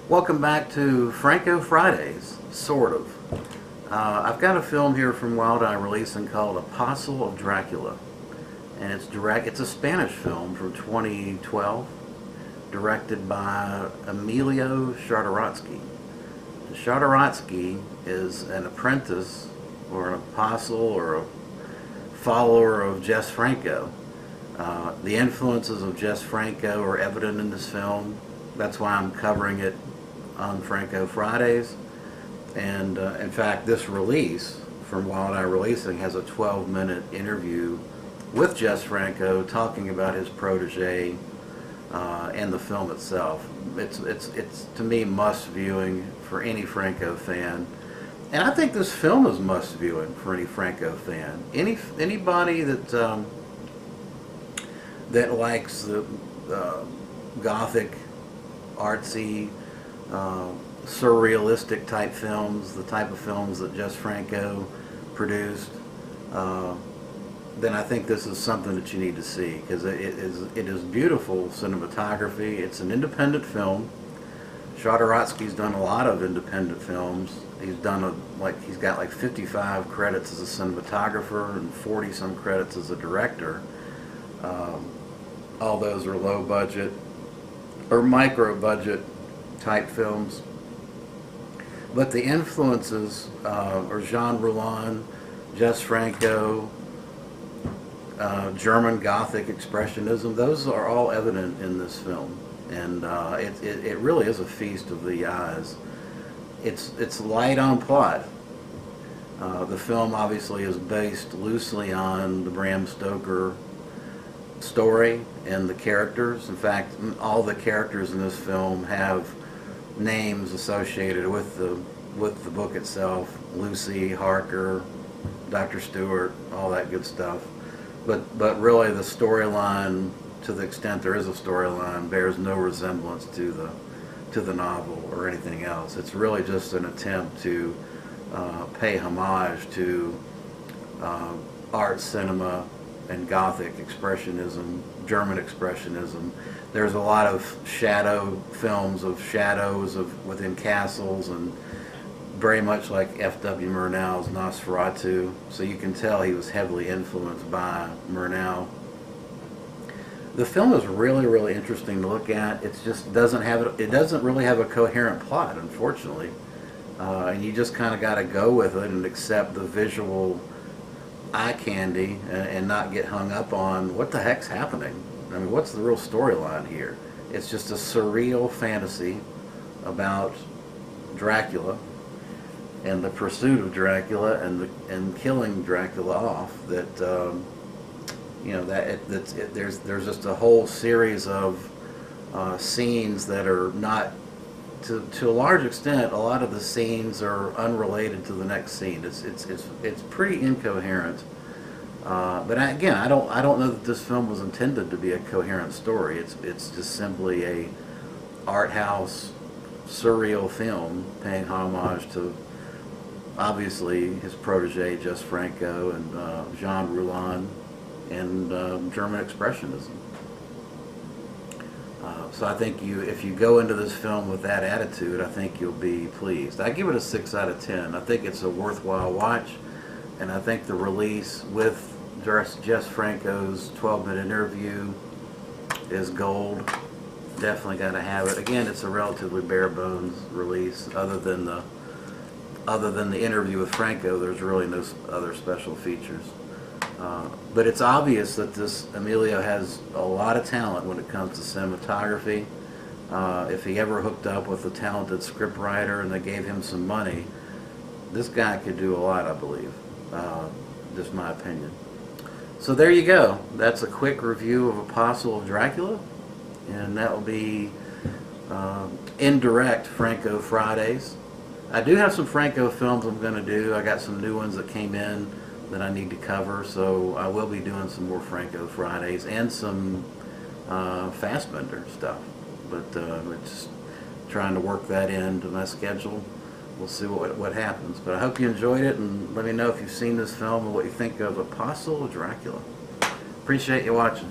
Welcome back to Franco Fridays, sort of. I've got a film here from Wild Eye Releasing called Apostle of Dracula. And it's a Spanish film from 2012, directed by Emilio Shargorodsky. Shargorodsky is an apprentice or an apostle or a follower of Jess Franco. The influences of Jess Franco are evident in this film. That's why I'm covering it on Franco Fridays. And in fact, this release from Wild Eye Releasing has a 12-minute interview with Jess Franco talking about his protege and the film itself. It's to me must viewing for any Franco fan, and I think this film is must viewing for any Franco fan. Anybody that that likes the gothic, artsy, surrealistic type films, the type of films that Jess Franco produced, then I think this is something that you need to see, because it is beautiful cinematography. It's an independent film. Shargorodsky's done a lot of independent films. He's done he's got like 55 credits as a cinematographer and 40 some credits as a director. All those are low budget or micro budget type films. But the influences are Jean Roulin, Jess Franco, German Gothic Expressionism. Those are all evident in this film, and it really is a feast of the eyes. It's light on plot. The film obviously is based loosely on the Bram Stoker story and the characters. In fact, all the characters in this film have names associated with the book itself: Lucy, Harker, Dr. Stewart, all that good stuff. But really, the storyline, to the extent there is a storyline, bears no resemblance to the novel or anything else. It's really just an attempt to pay homage to art cinema and Gothic Expressionism, German Expressionism. There's a lot of shadow films of shadows within castles, and very much like F.W. Murnau's Nosferatu. So you can tell he was heavily influenced by Murnau. The film is really, really interesting to look at. It just doesn't really have a coherent plot, unfortunately. And you just kind of got to go with it and accept the visual eye candy and not get hung up on what the heck's happening. I mean, what's the real storyline here? It's just a surreal fantasy about Dracula and the pursuit of Dracula and killing Dracula off. That there's just a whole series of scenes that are not, to a large extent, a lot of the scenes are unrelated to the next scene. It's pretty incoherent. But again, I don't know that this film was intended to be a coherent story. It's just simply a art house surreal film paying homage to obviously his protege Jess Franco and Jean Roulin and German Expressionism. So I think if you go into this film with that attitude, I think you'll be pleased. I give it a 6 out of 10. I think it's a worthwhile watch, and I think the release with Jess Franco's 12-minute interview is gold. Definitely got to have it. Again, it's a relatively bare bones release. Other than the interview with Franco, there's really no other special features. But it's obvious that this Emilio has a lot of talent when it comes to cinematography. If he ever hooked up with a talented scriptwriter and they gave him some money, this guy could do a lot, I believe. Just my opinion. So there you go. That's a quick review of Apostle of Dracula, and that will be indirect Franco Fridays. I do have some Franco films I'm going to do. I got some new ones that came in that I need to cover, so I will be doing some more Franco Fridays and some Fassbender stuff. But it's trying to work that into my schedule. We'll see what happens. But I hope you enjoyed it, and let me know if you've seen this film and what you think of Apostle of Dracula. Appreciate you watching.